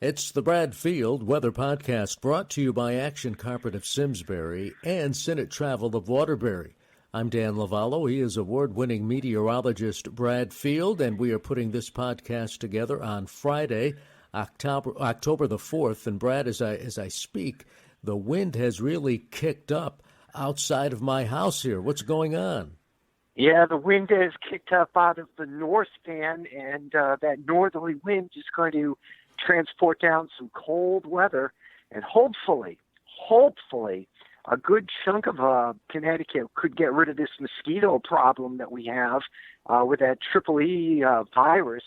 It's the Brad Field Weather Podcast brought to you by Action Carpet of Simsbury and Senate Travel of Waterbury. I'm Dan Lovallo. He is award-winning meteorologist Brad Field, and we are putting this podcast together on Friday, October the 4th. And Brad, as I speak, the wind has really kicked up outside of my house here. What's going on? Yeah, the wind has kicked up out of the north, Dan, and that northerly wind is going to transport down some cold weather, and hopefully, a good chunk of Connecticut could get rid of this mosquito problem that we have with that triple E virus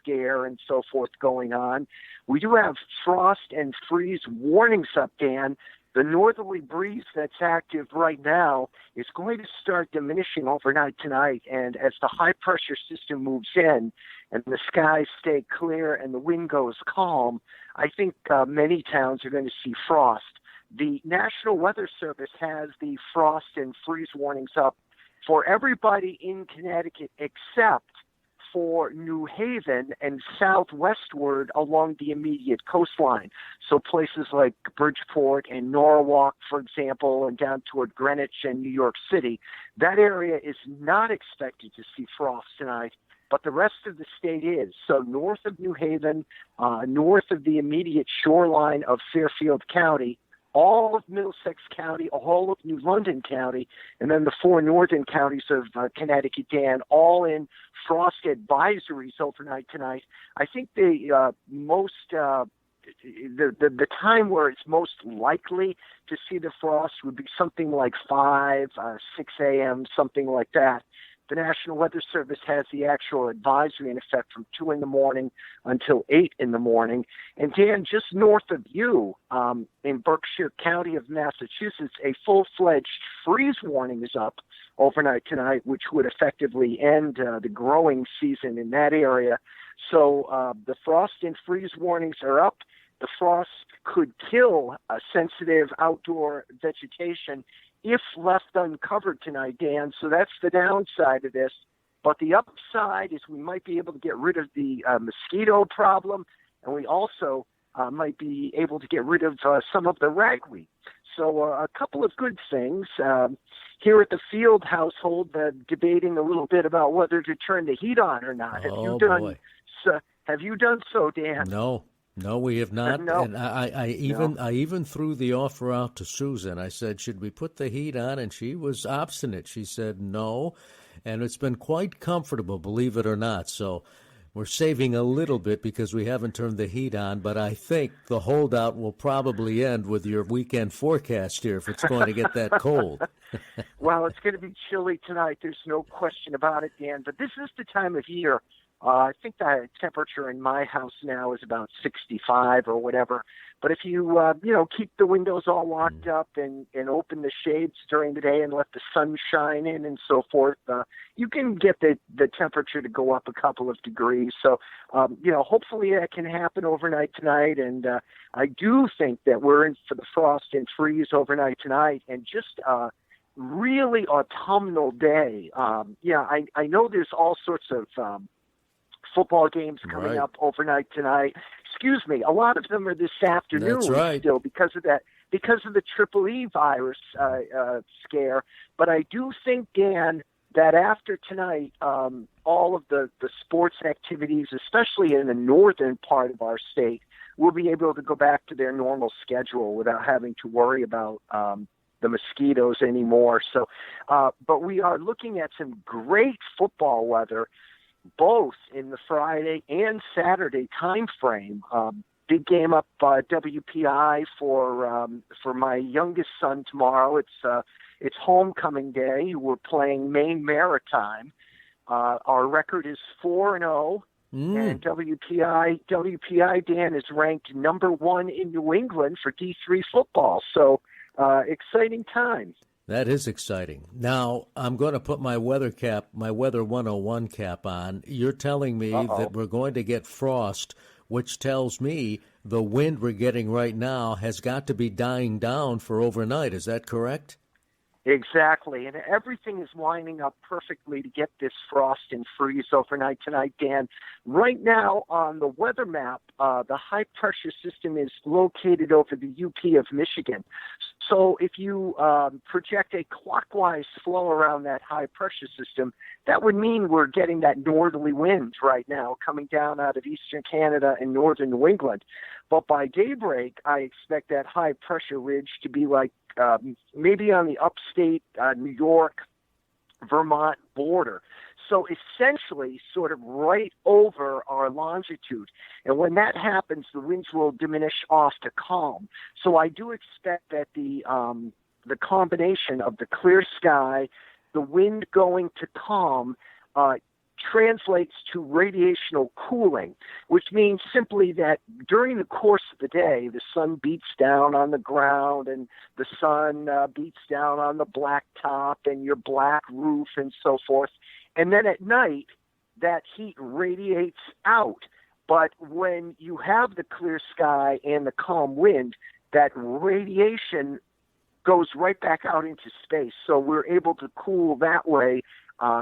scare and so forth going on. We do have frost and freeze warnings up, Dan. The northerly breeze that's active right now is going to start diminishing overnight tonight, and as the high-pressure system moves in and the skies stay clear and the wind goes calm, I think many towns are going to see frost. The National Weather Service has the frost and freeze warnings up for everybody in Connecticut except for New Haven and southwestward along the immediate coastline. So places like Bridgeport and Norwalk, for example, and down toward Greenwich and New York City, that area is not expected to see frost tonight, but the rest of the state is. So north of New Haven, north of the immediate shoreline of Fairfield County, all of Middlesex County, all of New London County, and then the four northern counties of Connecticut, Dan, all in frost advisories overnight tonight. I think the time where it's most likely to see the frost would be something like 6 a.m., something like that. The National Weather Service has the actual advisory in effect from 2 in the morning until 8 in the morning. And Dan, just north of you, in Berkshire County of Massachusetts, a full-fledged freeze warning is up overnight tonight, which would effectively end the growing season in that area. So the frost and freeze warnings are up. The frost could kill sensitive outdoor vegetation if left uncovered tonight, Dan. So that's the downside of this. But the upside is we might be able to get rid of the mosquito problem, and we also might be able to get rid of some of the ragweed. So a couple of good things. Here at the Field household, debating a little bit about whether to turn the heat on or not. Have you done so, Dan? No, we have not. No. And I even threw the offer out to Susan. I said, should we put the heat on? And she was obstinate. She said no. And it's been quite comfortable, believe it or not. So we're saving a little bit because we haven't turned the heat on. But I think the holdout will probably end with your weekend forecast here if it's going to get that cold. Well, it's going to be chilly tonight. There's no question about it, Dan. But this is the time of year. I think the temperature in my house now is about 65 or whatever. But if you, keep the windows all locked up and open the shades during the day and let the sun shine in and so forth, you can get the temperature to go up a couple of degrees. So, hopefully that can happen overnight tonight. And I do think that we're in for the frost and freeze overnight tonight, and just really autumnal day. I know there's all sorts of football games coming up overnight tonight. Excuse me, a lot of them are this afternoon. That's right. Still because of the triple E virus scare. But I do think, Dan, that after tonight, all of the sports activities, especially in the northern part of our state, will be able to go back to their normal schedule without having to worry about the mosquitoes anymore. So, but we are looking at some great football weather, both in the Friday and Saturday time frame. Big game up WPI for my youngest son tomorrow. It's homecoming day. We're playing Maine Maritime. Our record is 4-0, and WPI Dan is ranked number 1 in New England for D3 football. So exciting times. That is exciting. Now, I'm going to put my Weather 101 cap on. You're telling me that we're going to get frost, which tells me the wind we're getting right now has got to be dying down for overnight. Is that correct? Exactly, and everything is lining up perfectly to get this frost and freeze overnight tonight, Dan. Right now on the weather map, the high pressure system is located over the UP of Michigan. So if you project a clockwise flow around that high pressure system, that would mean we're getting that northerly wind right now coming down out of eastern Canada and northern New England. But by daybreak, I expect that high pressure ridge to be like maybe on the upstate New York, Vermont border. So essentially sort of right over our longitude. And when that happens, the winds will diminish off to calm. So I do expect that the combination of the clear sky, the wind going to calm, translates to radiational cooling, which means simply that during the course of the day, the sun beats down on the ground and the sun beats down on the black top and your black roof and so forth. And then at night, that heat radiates out. But when you have the clear sky and the calm wind, that radiation goes right back out into space. So we're able to cool that way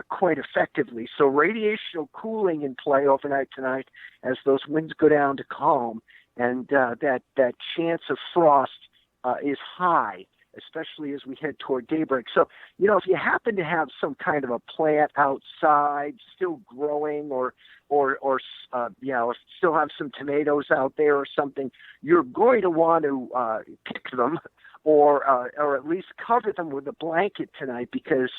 quite effectively. So radiational cooling in play overnight tonight as those winds go down to calm, and that chance of frost is high, especially as we head toward daybreak. So, if you happen to have some kind of a plant outside still growing or still have some tomatoes out there or something, you're going to want to pick them or at least cover them with a blanket tonight because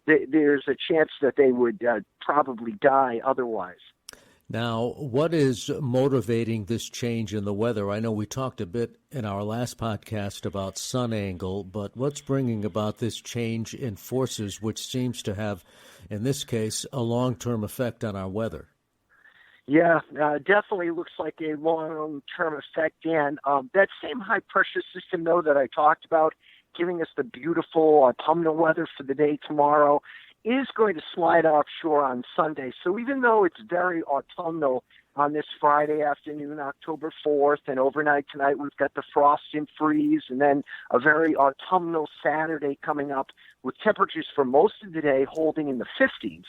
there's a chance that they would probably die otherwise. Now, what is motivating this change in the weather? I know we talked a bit in our last podcast about sun angle, but what's bringing about this change in forces, which seems to have, in this case, a long-term effect on our weather? Yeah, definitely looks like a long-term effect, Dan. That same high-pressure system, though, that I talked about, giving us the beautiful autumnal weather for the day tomorrow, is going to slide offshore on Sunday. So even though it's very autumnal on this Friday afternoon, October 4th, and overnight tonight we've got the frost and freeze, and then a very autumnal Saturday coming up with temperatures for most of the day holding in the 50s.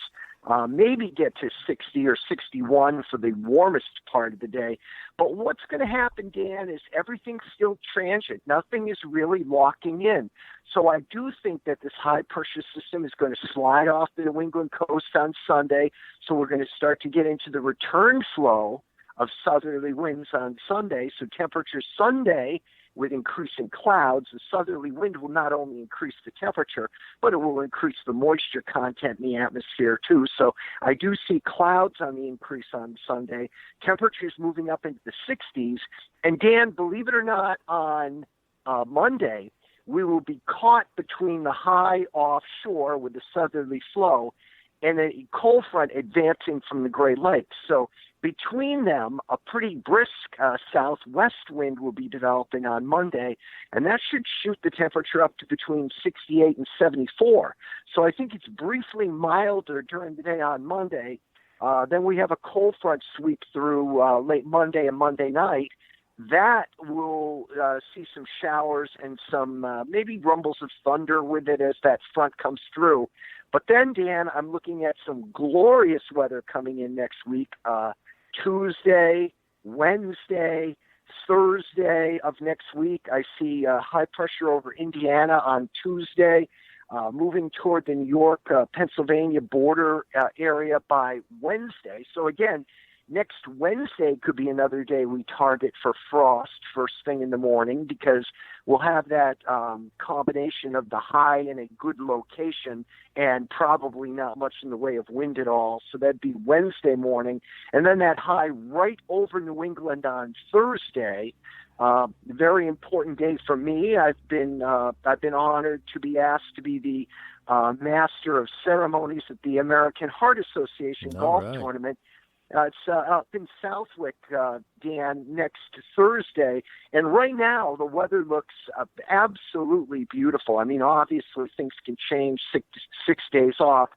Maybe get to 60 or 61 for the warmest part of the day. But what's going to happen, Dan, is everything's still transient. Nothing is really locking in. So I do think that this high-pressure system is going to slide off the New England coast on Sunday. So we're going to start to get into the return flow of southerly winds on Sunday. So temperatures Sunday, with increasing clouds, the southerly wind will not only increase the temperature, but it will increase the moisture content in the atmosphere too. So I do see clouds on the increase on Sunday, temperatures moving up into the 60s. And Dan, believe it or not, on Monday, we will be caught between the high offshore with the southerly flow and a cold front advancing from the Great Lakes. So between them, a pretty brisk southwest wind will be developing on Monday, and that should shoot the temperature up to between 68 and 74. So I think it's briefly milder during the day on Monday. Then we have a cold front sweep through late Monday and Monday night. That will see some showers and some maybe rumbles of thunder with it as that front comes through. But then, Dan, I'm looking at some glorious weather coming in next week. Tuesday, Wednesday, Thursday of next week. I see high pressure over Indiana on Tuesday, moving toward the New York, Pennsylvania border area by Wednesday. So again, next Wednesday could be another day we target for frost first thing in the morning because we'll have that combination of the high in a good location and probably not much in the way of wind at all. So that'd be Wednesday morning. And then that high right over New England on Thursday. Very important day for me. I've been honored to be asked to be the master of ceremonies at the American Heart Association golf tournament. It's up in Southwick, Dan, next Thursday. And right now, the weather looks absolutely beautiful. I mean, obviously, things can change 6 days off.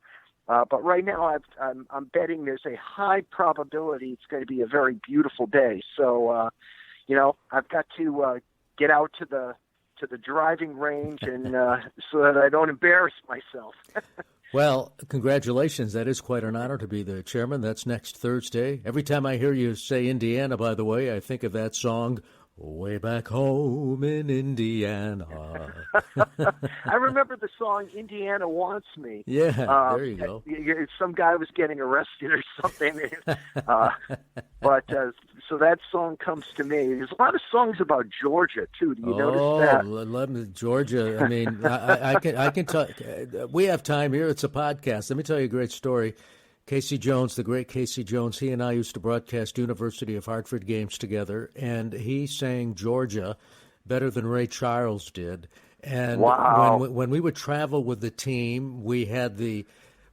But right now, I'm betting there's a high probability it's going to be a very beautiful day. So, I've got to get out to the to the driving range, and so that I don't embarrass myself. Well, congratulations. That is quite an honor to be the chairman. That's next Thursday. Every time I hear you say Indiana, by the way, I think of that song, Way Back Home in Indiana. I remember the song Indiana Wants Me. Yeah, there you go. Some guy was getting arrested or something. So that song comes to me. There's a lot of songs about Georgia, too. Do you notice that? Oh, Georgia. I mean, I can tell. We have time here. It's a podcast. Let me tell you a great story. Casey Jones, the great Casey Jones, he and I used to broadcast University of Hartford games together, and he sang Georgia better than Ray Charles did. And wow. when we would travel with the team, we had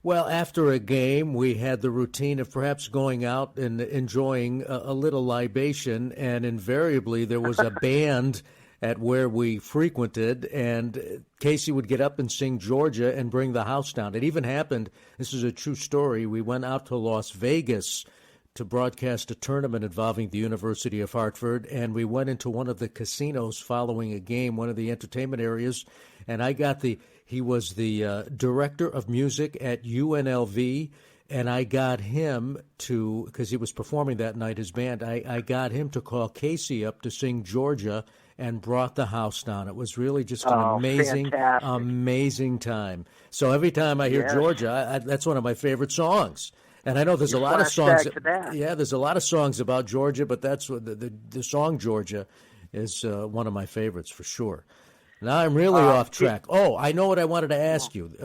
after a game, we had the routine of perhaps going out and enjoying a little libation, and invariably there was a band at where we frequented, and Casey would get up and sing Georgia and bring the house down. It even happened, this is a true story, we went out to Las Vegas to broadcast a tournament involving the University of Hartford, and we went into one of the casinos following a game, one of the entertainment areas, and he was the director of music at UNLV, and I got him to, because he was performing that night, his band, I got him to call Casey up to sing Georgia and brought the house down. It was really just an amazing time. So every time I hear Georgia, that's one of my favorite songs. And I know there's a lot of songs. There's a lot of songs about Georgia, but that's what the song Georgia is one of my favorites for sure. Now I'm really off track. Oh, I know what I wanted to ask you.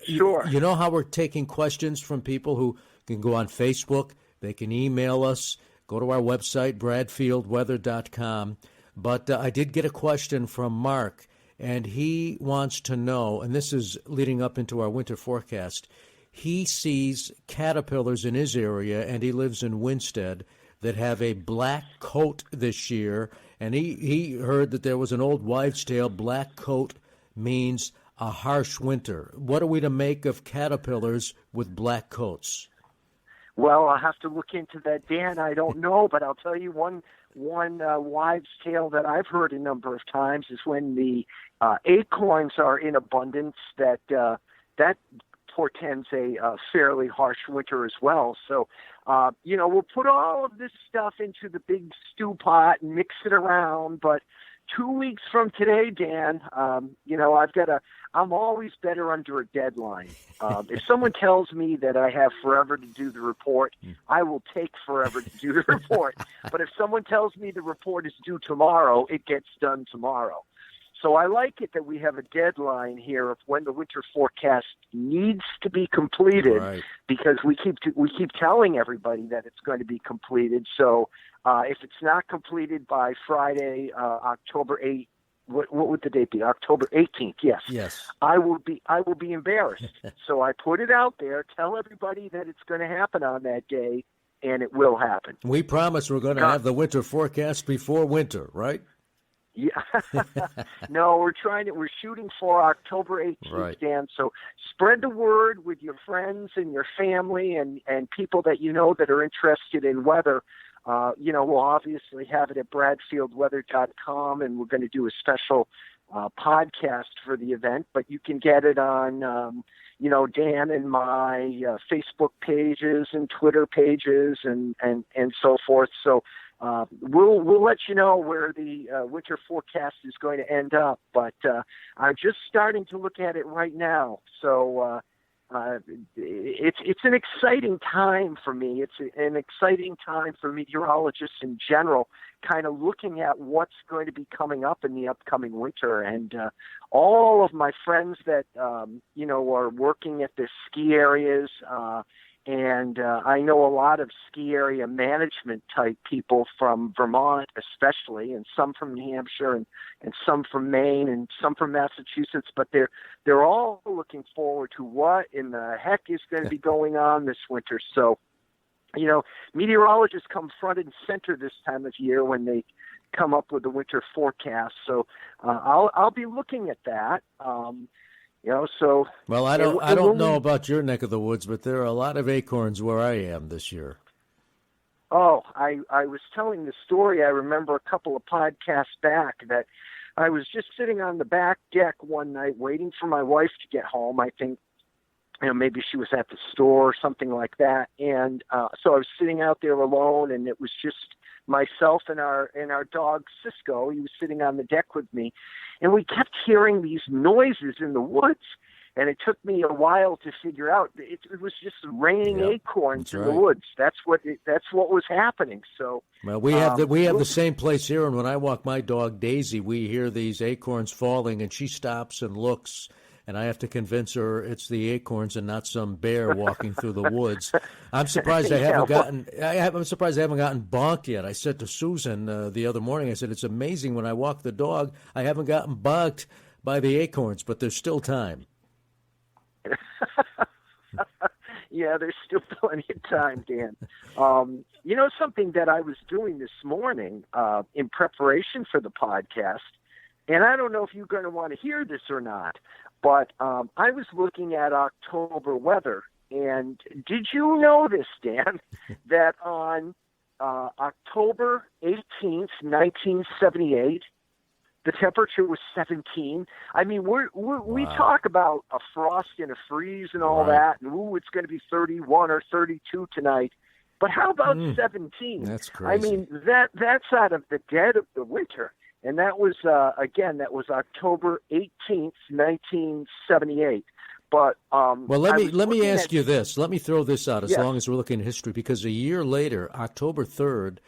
Sure. You know how we're taking questions from people who can go on Facebook, they can email us, go to our website, bradfieldweather.com. But I did get a question from Mark, and he wants to know, and this is leading up into our winter forecast, he sees caterpillars in his area, and he lives in Winstead, that have a black coat this year, and he heard that there was an old wives' tale, black coat means a harsh winter. What are we to make of caterpillars with black coats? Well, I'll have to look into that, Dan. I don't know, but I'll tell you one wives' tale that I've heard a number of times is when the acorns are in abundance, that portends a fairly harsh winter as well. So, we'll put all of this stuff into the big stew pot and mix it around. But 2 weeks from today, Dan, I'm always better under a deadline. If someone tells me that I have forever to do the report, I will take forever to do the report. But if someone tells me the report is due tomorrow, it gets done tomorrow. So I like it that we have a deadline here of when the winter forecast needs to be completed, right, because we keep telling everybody that it's going to be completed. So if it's not completed by Friday, October 8th, what would the date be? October 18th. Yes. I will be embarrassed. So I put it out there, tell everybody that it's going to happen on that day, and it will happen. We promise we're going to have the winter forecast before winter, right? Yeah. No, we're shooting for October 18th, right, Dan. So spread the word with your friends and your family and people that you know that are interested in weather. We'll obviously have it at bradfieldweather.com, and we're going to do a special podcast for the event, but you can get it on, Dan and my Facebook pages and Twitter pages and so forth. So we'll let you know where the winter forecast is going to end up, but I'm just starting to look at it right now. So it's an exciting time for me. It's an exciting time for meteorologists in general, kind of looking at what's going to be coming up in the upcoming winter. And all of my friends that are working at the ski areas, and I know a lot of ski area management type people from Vermont especially, and some from New Hampshire and some from Maine and some from Massachusetts, but they're all looking forward to what in the heck is going to be going on this winter. So, meteorologists come front and center this time of year when they come up with the winter forecast. So I'll be looking at that. Well, I don't know about your neck of the woods, but there are a lot of acorns where I am this year. Oh, I was telling the story. I remember a couple of podcasts back that I was just sitting on the back deck one night waiting for my wife to get home. I think, maybe she was at the store or something like that. And so I was sitting out there alone, and it was just myself and our dog Cisco. He was sitting on the deck with me, and we kept hearing these noises in the woods. And it took me a while to figure out it was just raining acorns in the woods. That's what was happening. So well, we have the same place here. And when I walk my dog Daisy, we hear these acorns falling, and she stops and looks. And I have to convince her it's the acorns and not some bear walking through the woods. I'm surprised I haven't gotten. I'm surprised I haven't gotten bonked yet. I said to Susan the other morning, I said it's amazing when I walk the dog, I haven't gotten bonked by the acorns, but there's still time. Yeah, there's still plenty of time, Dan. Something that I was doing this morning in preparation for the podcast, and I don't know if you're going to want to hear this or not, but I was looking at October weather, and did you know this, Dan, that on October 18th, 1978, the temperature was 17. I mean, we talk about a frost and a freeze and all that, and it's going to be 31 or 32 tonight. But how about 17? That's crazy. I mean, that's out of the dead of the winter, and that was that was October 18th, 1978. But well, let me ask you this. Let me throw this out as long as we're looking at history, because a year later, October 3rd.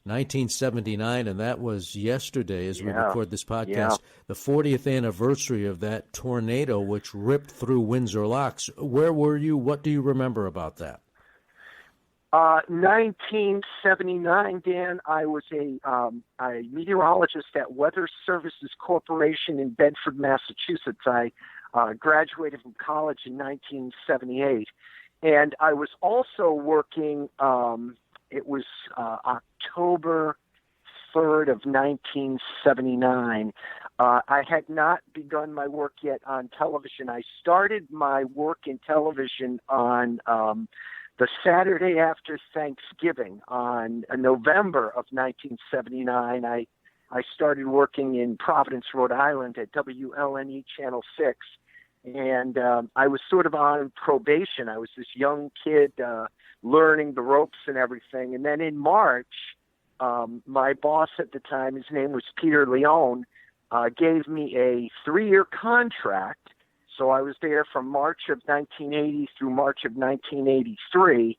1979, and that was yesterday as we record this podcast, the 40th anniversary of that tornado which ripped through Windsor Locks. Where were you? What do you remember about that? 1979, Dan. I was a meteorologist at Weather Services Corporation in Bedford, Massachusetts. I graduated from college in 1978, and I was also working it was October 3rd of 1979. I had not begun my work yet on television. I started my work in television on the Saturday after Thanksgiving on November of 1979. I started working in Providence, Rhode Island at WLNE Channel 6. And I was sort of on probation. I was this young kid learning the ropes and everything. And then in March, my boss at the time, his name was Peter Leone, gave me a 3-year contract. So I was there from March of 1980 through March of 1983.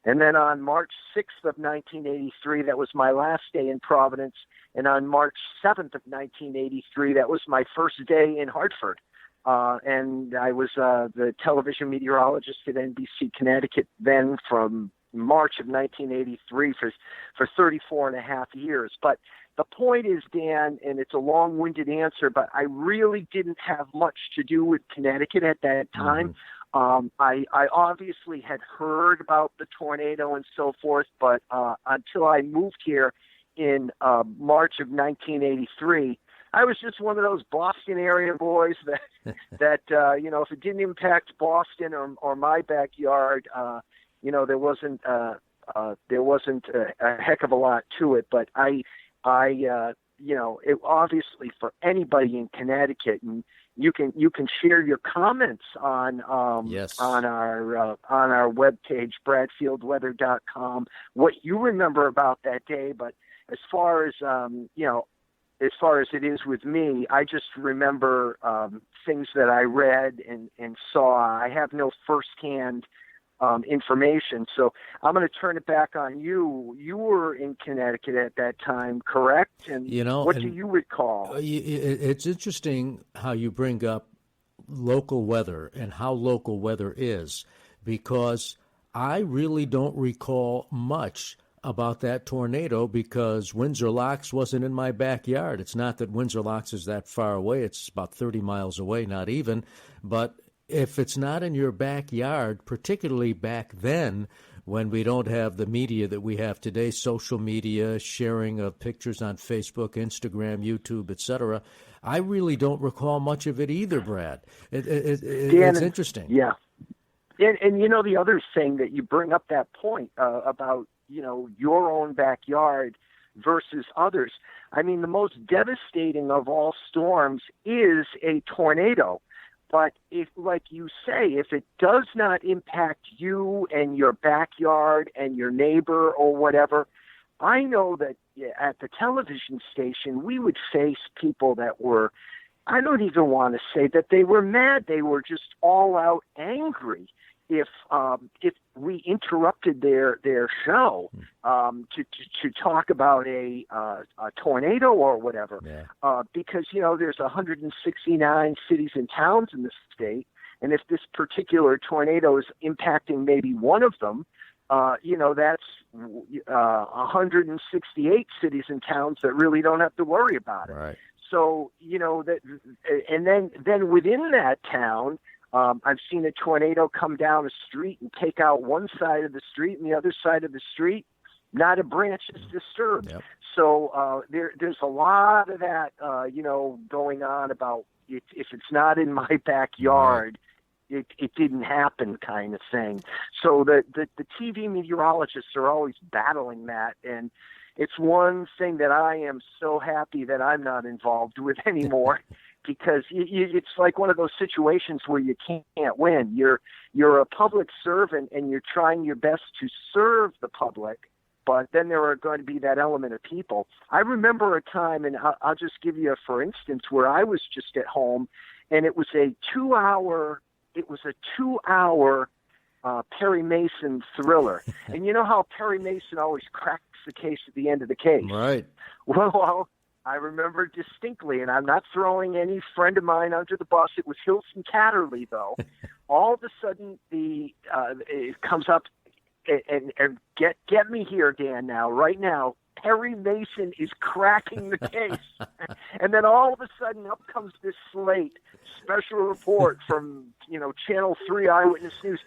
And then on March 6th of 1983, that was my last day in Providence. And on March 7th of 1983, that was my first day in Hartford. And I was the television meteorologist at NBC Connecticut then from March of 1983 for 34 and a half years. But the point is, Dan, and it's a long-winded answer, but I really didn't have much to do with Connecticut at that time. I obviously had heard about the tornado and so forth, but until I moved here in March of 1983, I was just one of those Boston area boys that if it didn't impact Boston or my backyard, there wasn't a heck of a lot to it. But it obviously for anybody in Connecticut, and you can share your comments on our webpage bradfieldweather.com what you remember about that day. But as far as as far as it is with me, I just remember things that I read and saw. I have no firsthand information. So I'm going to turn it back on you. You were in Connecticut at that time, correct? And what do you recall? It's interesting how you bring up local weather and how local weather is, because I really don't recall much about that tornado because Windsor Locks wasn't in my backyard. It's not that Windsor Locks is that far away. It's about 30 miles away, not even. But if it's not in your backyard, particularly back then when we don't have the media that we have today, social media, sharing of pictures on Facebook, Instagram, YouTube, etc., I really don't recall much of it either, Brad. It's interesting. Yeah. And the other thing that you bring up that point about, your own backyard, versus others. I mean, the most devastating of all storms is a tornado. But if, like you say, if it does not impact you and your backyard and your neighbor or whatever, I know that at the television station, we would face people that were, I don't even want to say that they were mad. They were just all out angry if we interrupted their show to talk about a tornado or whatever, because there's 169 cities and towns in the state, and if this particular tornado is impacting maybe one of them, that's 168 cities and towns that really don't have to worry about it. Right. So that, and then within that town. I've seen a tornado come down a street and take out one side of the street, and the other side of the street, not a branch is disturbed. Yep. So there's a lot of that, going on about if it's not in my backyard, right, it didn't happen kind of thing. So the TV meteorologists are always battling that, and it's one thing that I am so happy that I'm not involved with anymore. Because it's like one of those situations where you can't win. You're a public servant and you're trying your best to serve the public, but then there are going to be that element of people. I remember a time, and I'll just give you for instance, where I was just at home, and it was a 2-hour Perry Mason thriller. And you know how Perry Mason always cracks the case at the end of the case, right? Well, I remember distinctly, and I'm not throwing any friend of mine under the bus. It was Hilton Catterley, though. All of a sudden, it comes up, and get me here, Dan. Now, right now, Perry Mason is cracking the case, and then all of a sudden, up comes this slate special report from Channel 3 Eyewitness News.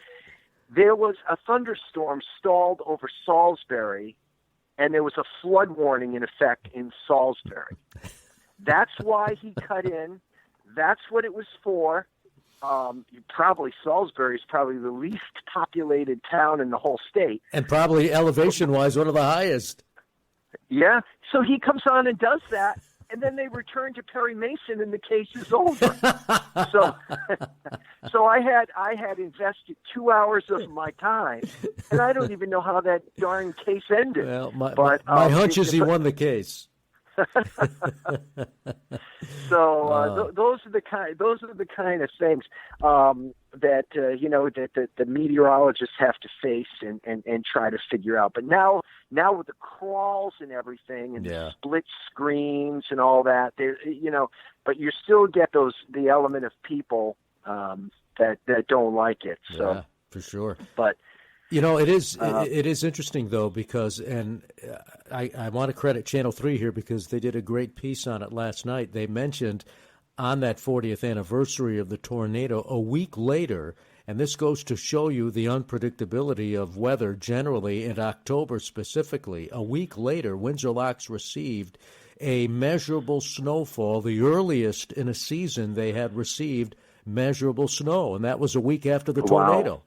There was a thunderstorm stalled over Salisbury, and there was a flood warning in effect in Salisbury. That's why he cut in. That's what it was for. Salisbury is probably the least populated town in the whole state. And probably elevation-wise, one of the highest. Yeah. So he comes on and does that, and then they return to Perry Mason, and the case is over. So I had invested 2 hours of my time, and I don't even know how that darn case ended. Well, my hunch is he won the case. So those are the kind of things that the meteorologists have to face and try to figure out. But now with the crawls and everything and the split screens and all that, but you still get the element of people that don't like it. So yeah, for sure. But it is interesting, though, because, and I want to credit Channel 3 here because they did a great piece on it last night. They mentioned on that 40th anniversary of the tornado, a week later, and this goes to show you the unpredictability of weather generally, in October specifically, a week later, Windsor Locks received a measurable snowfall, the earliest in a season they had received measurable snow, and that was a week after the tornado.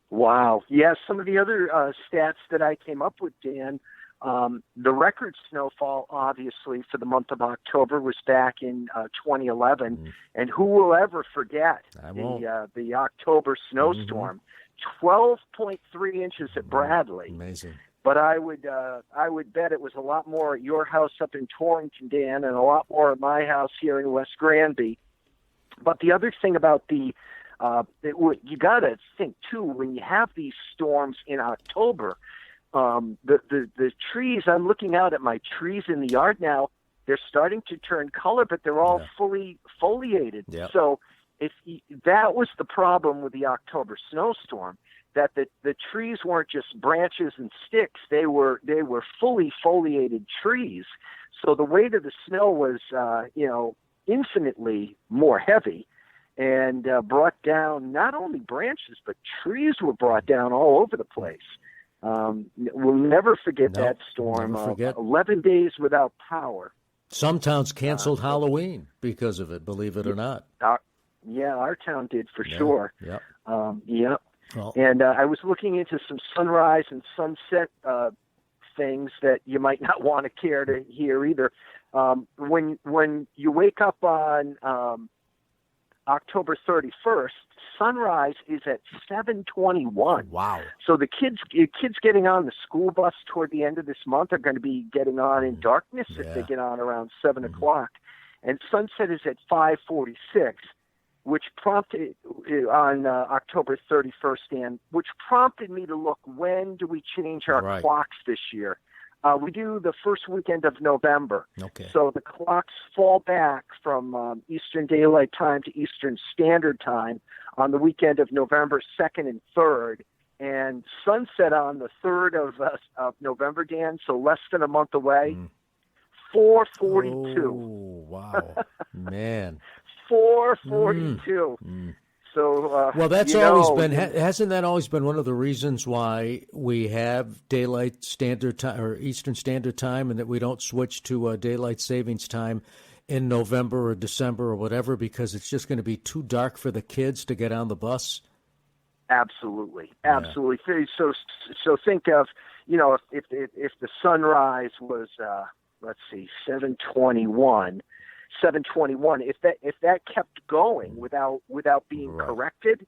Wow. Yeah, some of the other stats that I came up with, Dan, the record snowfall, obviously, for the month of October was back in 2011. And who will ever forget the October snowstorm? 12.3 inches at Bradley. Amazing. But I would bet it was a lot more at your house up in Torrington, Dan, and a lot more at my house here in West Granby. But the other thing about you got to think too, when you have these storms in October, the trees. I'm looking out at my trees in the yard now. They're starting to turn color, but they're all fully foliated. Yep. So that was the problem with the October snowstorm, that the trees weren't just branches and sticks; they were fully foliated trees. So the weight of the snow was infinitely more heavy, and brought down not only branches, but trees were brought down all over the place. We'll never forget that storm. Never forget. 11 days without power. Some towns canceled Halloween because of it, believe it or not. Our town did for sure. Yep. Well, and I was looking into some sunrise and sunset things that you might not want to care to hear either. When you wake up on October 31st, sunrise is at 7:21. Wow. So the kids getting on the school bus toward the end of this month are going to be getting on in darkness if they get on around 7 o'clock. And sunset is at 5:46, which prompted on October 31st, Dan, which prompted me to look, when do we change our clocks this year? We do the first weekend of November. Okay. So the clocks fall back from Eastern Daylight Time to Eastern Standard Time on the weekend of November 2nd and 3rd. And sunset on the 3rd of November, Dan, so less than a month away, 4:42. Oh, wow. Man. 4:42. So, well, that's always been, hasn't that always been one of the reasons why we have daylight standard time or Eastern Standard Time, and that we don't switch to daylight savings time in November or December or whatever, because it's just going to be too dark for the kids to get on the bus? Absolutely. So think of, if the sunrise was, let's see, 7:21. If that kept going without being corrected,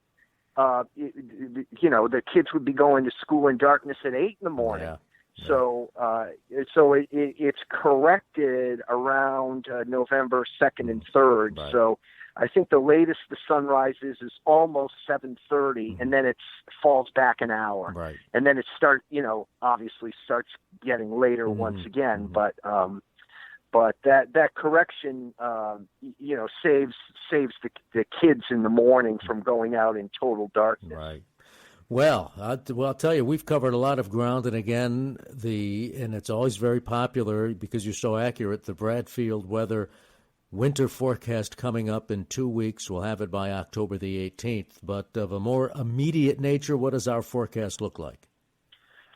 the kids would be going to school in darkness at 8 in the morning. Yeah. So it's corrected around November 2nd and 3rd. Right. So I think the latest the sunrise is almost 7:30, and then it falls back an hour. Right. And then it obviously starts getting later once again, but that correction, saves the kids in the morning from going out in total darkness. Right. Well, I'll tell you, we've covered a lot of ground, and again, and it's always very popular because you're so accurate. The Bradfield weather winter forecast coming up in 2 weeks. We'll have it by October the 18th. But of a more immediate nature, what does our forecast look like?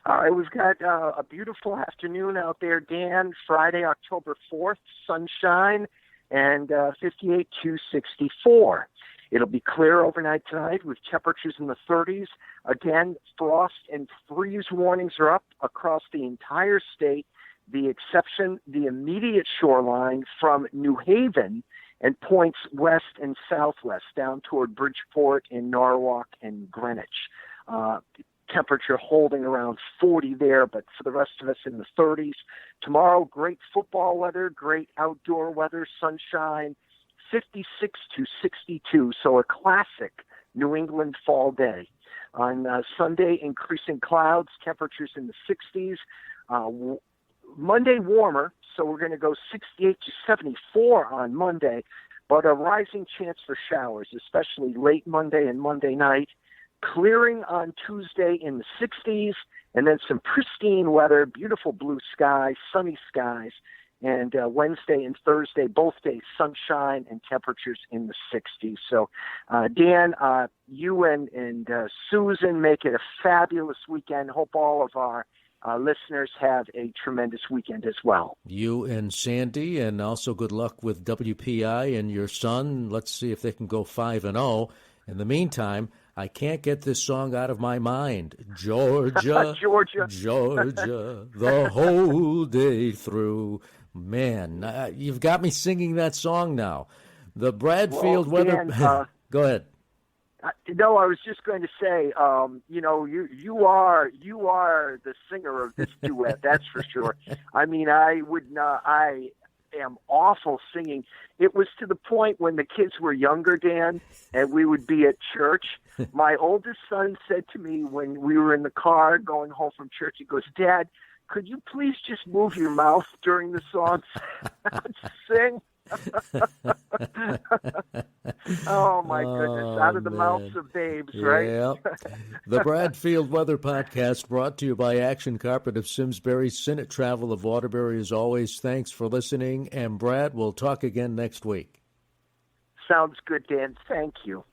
All right, we've got a beautiful afternoon out there, Dan. Friday, October 4th, sunshine, and 58 to 64. It'll be clear overnight tonight with temperatures in the 30s. Again, frost and freeze warnings are up across the entire state. The exception, the immediate shoreline from New Haven and points west and southwest down toward Bridgeport and Norwalk and Greenwich. Temperature holding around 40 there, but for the rest of us in the 30s. Tomorrow, great football weather, great outdoor weather, sunshine, 56 to 62, so a classic New England fall day. On Sunday, increasing clouds, temperatures in the 60s. Monday, warmer, so we're going to go 68 to 74 on Monday, but a rising chance for showers, especially late Monday and Monday night. Clearing on Tuesday in the 60s, and then some pristine weather, beautiful blue skies, sunny skies, and Wednesday and Thursday, both days, sunshine and temperatures in the 60s. So, Dan, you and Susan make it a fabulous weekend. Hope all of our listeners have a tremendous weekend as well. You and Sandy, and also good luck with WPI and your son. Let's see if they can go 5-0. In the meantime, I can't get this song out of my mind. Georgia, Georgia, the whole day through. Man, you've got me singing that song now. The Bradfield weather. Dan, go ahead. No, I was just going to say, you are the singer of this duet. That's for sure. I mean, I am awful singing. It was to the point when the kids were younger, Dan, and we would be at church. My oldest son said to me when we were in the car going home from church, he goes, "Dad, could you please just move your mouth during the songs and sing?" Oh, my goodness. Out of the mouths of babes, right? Yeah. The Bradfield Weather Podcast brought to you by Action Carpet of Simsbury, Senate Travel of Waterbury. As always, thanks for listening. And, Brad, we'll talk again next week. Sounds good, Dan. Thank you.